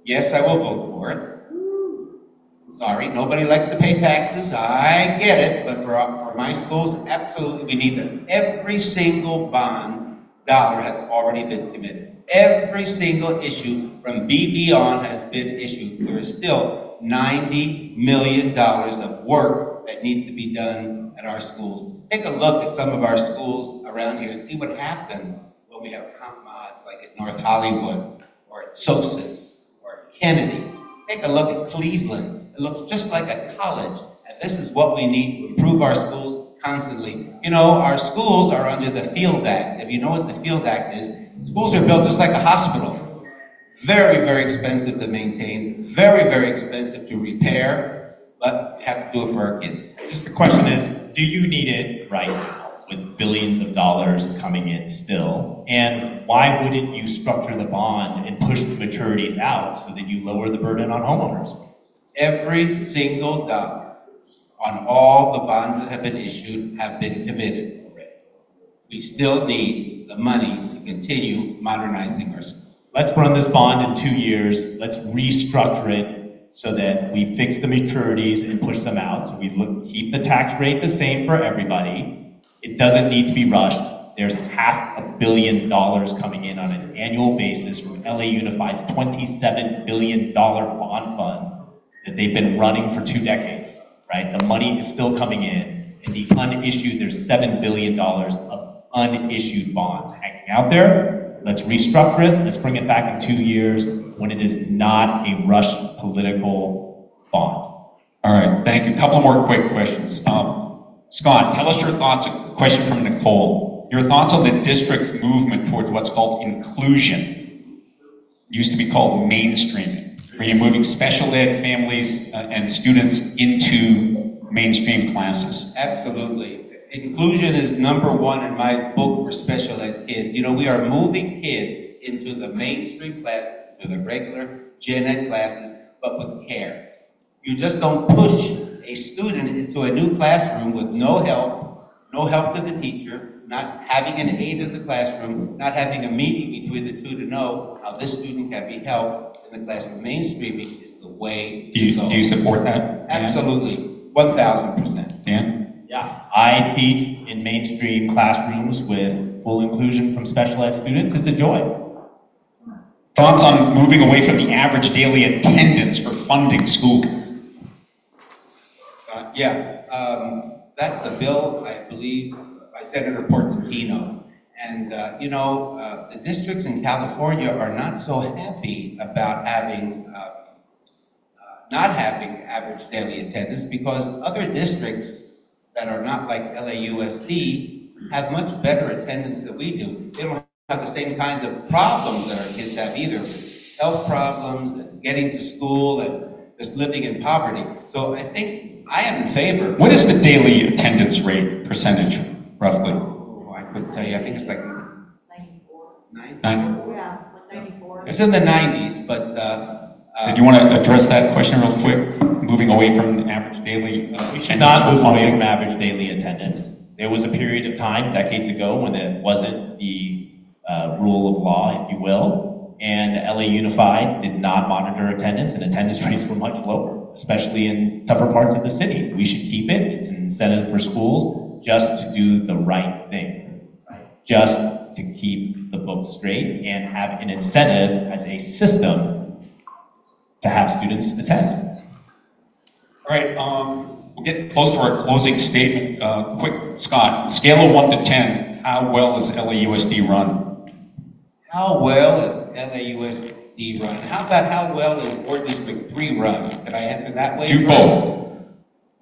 Yes, I will vote for it. Sorry, nobody likes to pay taxes. I get it, but for my schools, absolutely we need that. Every single bond dollar has already been committed. Every single issue from BB on has been issued. There is still $90 million of work that needs to be done at our schools. Take a look at some of our schools around here and see what happens when we have comp mods like at North Hollywood or at SOSAS or at Kennedy. Take a look at Cleveland. It looks just like a college, and this is what we need to improve our schools constantly. You know, our schools are under the Field Act. If you know what the Field Act is, schools are built just like a hospital. Very, very expensive to maintain, very, very expensive to repair, but we have to do it for our kids. Just the question is, do you need it right now with billions of dollars coming in still? And why wouldn't you structure the bond and push the maturities out so that you lower the burden on homeowners? Every single dollar on all the bonds that have been issued have been committed already. We still need the money to continue modernizing our schools. Let's run this bond in 2 years. Let's restructure it so that we fix the maturities and push them out. So we keep the tax rate the same for everybody. It doesn't need to be rushed. There's $500 million coming in on an annual basis from LA Unified's $27 billion bond fund that they've been running for 2 decades, right? The money is still coming in, and the unissued, there's $7 billion of unissued bonds hanging out there. Let's restructure it. Let's bring it back in 2 years when it is not a rush political bond. All right, thank you. A couple more quick questions. Scott, tell us your thoughts. A question from Nicole. Your thoughts on the district's movement towards what's called inclusion. It used to be called mainstreaming, where you're moving special ed families and students into mainstream classes. Absolutely. Inclusion is #1 in my book for special ed kids. You know, we are moving kids into the mainstream classes, to the regular gen ed classes, but with care. You just don't push a student into a new classroom with no help to the teacher, not having an aide in the classroom, not having a meeting between the two to know how this student can be helped in the classroom. Mainstreaming is the way to go. Do you support that? Absolutely, 1,000%. Dan? Yeah, I teach in mainstream classrooms with full inclusion from special ed students. It's a joy. Thoughts on moving away from the average daily attendance for funding school? That's a bill, I believe, by Senator Portantino. And, you know, the districts in California are not so happy about not having average daily attendance because other districts that are not like LAUSD have much better attendance than we do. They don't have the same kinds of problems that our kids have either. Health problems, and getting to school, and just living in poverty. So I think I am in favor. What is the daily attendance rate percentage, roughly? Oh, I couldn't tell you. I think it's like 94. 9? Yeah, like 94. It's in the 90s, but Did you want to address that question real quick? Moving away from the average daily We should not move away from average daily attendance. There was a period of time, decades ago, when it wasn't the rule of law, if you will, and LA Unified did not monitor attendance, and attendance rates were much lower, especially in tougher parts of the city. We should keep it. It's an incentive for schools just to do the right thing, just to keep the books straight and have an incentive as a system to have students attend. All right, we're getting close to our closing statement. Quick, Scott, scale of 1 to 10, how well is LAUSD run? How well is LAUSD run? How about how well is Board District 3 run? Can I answer that way? Do first? both.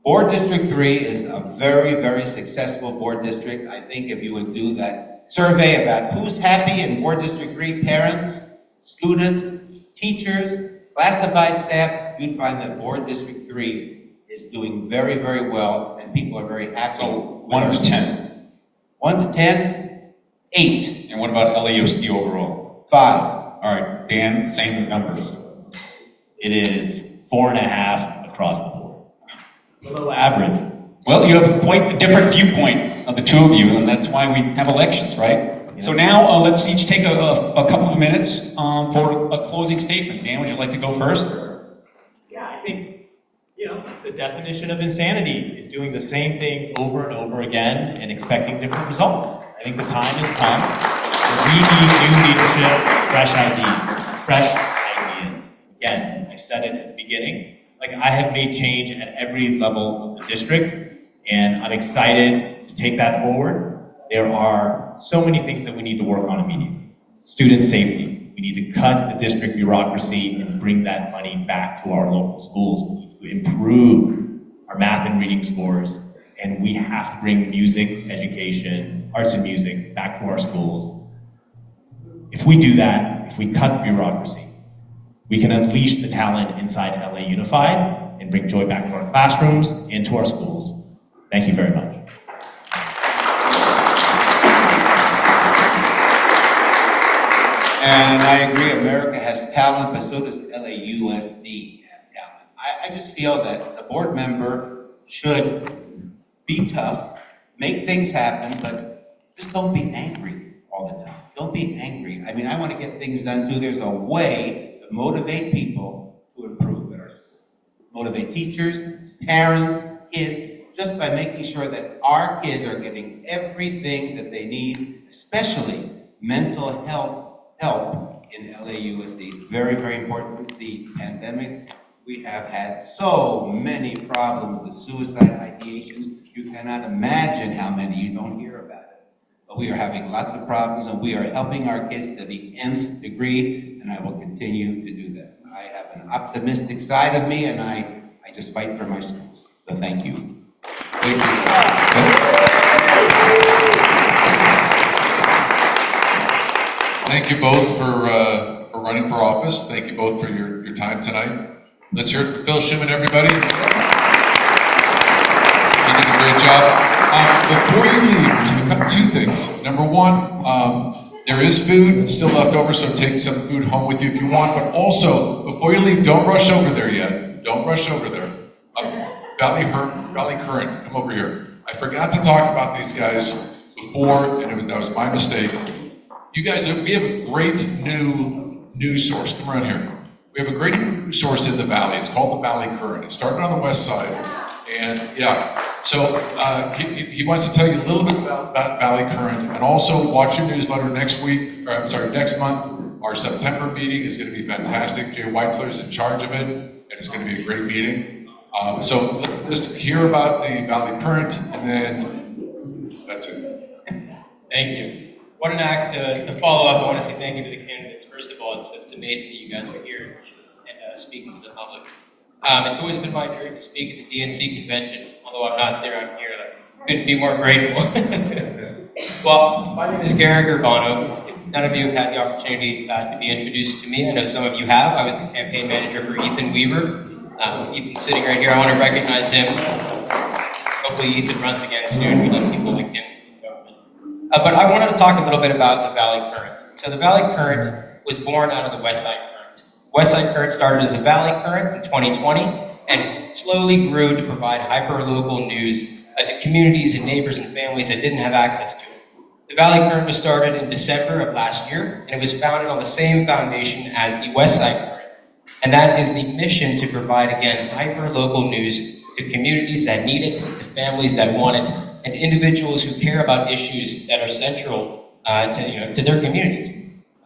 Board District 3 is a very, very successful board district. I think if you would do that survey about who's happy in Board District 3, parents, students, teachers, classified staff, you'd find that Board District 3 is doing very, very well, and people are very happy. So 1 to 10. 1 to 10, 8. And what about LAUSD overall? 5. All right, Dan, same numbers. It is 4.5 across the board. Below average. Well, you have quite a different viewpoint of the two of you, and that's why we have elections, right? Yeah. So now let's each take a couple of minutes for a closing statement. Dan, would you like to go first? Yeah, I think, the definition of insanity is doing the same thing over and over again and expecting different results. I think the time has come. We need new leadership, fresh ideas. Again, I said it at the beginning. I have made change at every level of the district, and I'm excited to take that forward. There are so many things that we need to work on immediately. Student safety. We need to cut the district bureaucracy and bring that money back to our local schools. We need to improve our math and reading scores, and we have to bring music education, arts and music, back to our schools. If we do that, if we cut the bureaucracy, we can unleash the talent inside LA Unified and bring joy back to our classrooms and to our schools. Thank you very much. And I agree, America has talent, but so does LAUSD have talent. I just feel that the board member should be tough, make things happen, but just don't be angry all the time. Don't be angry. I mean, I want to get things done too. There's a way to motivate people to improve at our school. Motivate teachers, parents, kids, just by making sure that our kids are getting everything that they need, especially mental health help in LAUSD. Very, very important. Since the pandemic, we have had so many problems with suicide ideations. You cannot imagine how many. You don't hear about it. But we are having lots of problems, and we are helping our kids to the nth degree, and I will continue to do that. I have an optimistic side of me, and I just fight for my schools. So thank you. Thank you both for running for office. Thank you both for your time tonight. Let's hear it for Phil Sherman, everybody. You did a great job. Before you leave, two things. Number one, there is food still left over, so take some food home with you if you want. But also, before you leave, don't rush over there yet. Don't rush over there. Valley Current, come over here. I forgot to talk about these guys before, and that was my mistake. You guys, we have a great new news source. Come around here. We have a great news source in the Valley. It's called the Valley Current. It started on the west side. And yeah, so he wants to tell you a little bit about Valley Current, and also watch your newsletter next month. Our September meeting is going to be fantastic. Jay Weitzler is in charge of it, and it's going to be a great meeting. So just hear about the Valley Current, and then that's it. Thank you. What an act to follow up. I want to say thank you to the candidates. First of all, it's amazing that you guys are here and speaking to the public. It's always been my dream to speak at the DNC convention. Although I'm not there, I'm here. I couldn't be more grateful. Well, my name is Gary Garbano. None of you have had the opportunity to be introduced to me. I know some of you have. I was the campaign manager for Ethan Weaver. Ethan's sitting right here. I want to recognize him. Hopefully Ethan runs again soon. We need people like him. But I wanted to talk a little bit about the Valley Current. So the Valley Current was born out of the West Side Current. West Side Current started as a Valley Current in 2020 and slowly grew to provide hyper-local news to communities and neighbors and families that didn't have access to it. The Valley Current was started in December of last year, and it was founded on the same foundation as the West Side Current. And that is the mission to provide, again, hyper-local news to communities that need it, to families that want it, and to individuals who care about issues that are central to their communities.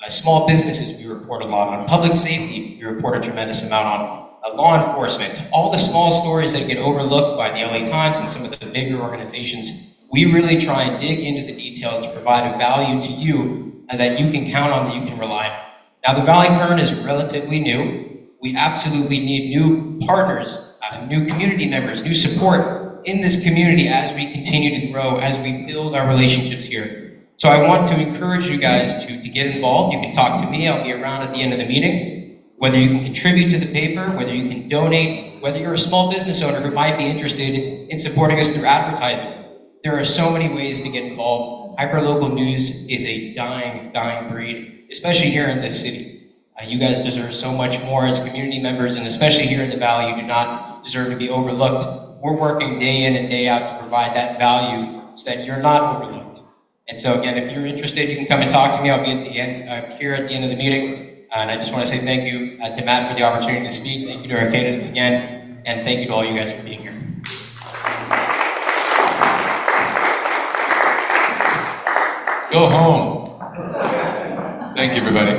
Small businesses, we report a lot on. Public safety, we report a tremendous amount on. Law enforcement, all the small stories that get overlooked by the LA Times and some of the bigger organizations. We really try and dig into the details to provide a value to you and that you can count on, that you can rely on. Now, the Valley Current is relatively new. We absolutely need new partners, new community members, new support in this community as we continue to grow, as we build our relationships here. So I want to encourage you guys to get involved. You can talk to me. I'll be around at the end of the meeting. Whether you can contribute to the paper, whether you can donate, whether you're a small business owner who might be interested in supporting us through advertising. There are so many ways to get involved. Hyperlocal news is a dying breed, especially here in this city. You guys deserve so much more as community members, and especially here in the Valley, you do not deserve to be overlooked. We're working day in and day out to provide that value so that you're not overlooked. And so again, if you're interested, you can come and talk to me. I'll be at the end, here at the end of the meeting. And I just want to say thank you to Matt for the opportunity to speak. Thank you to our candidates again. And thank you to all you guys for being here. Go home. Thank you, everybody.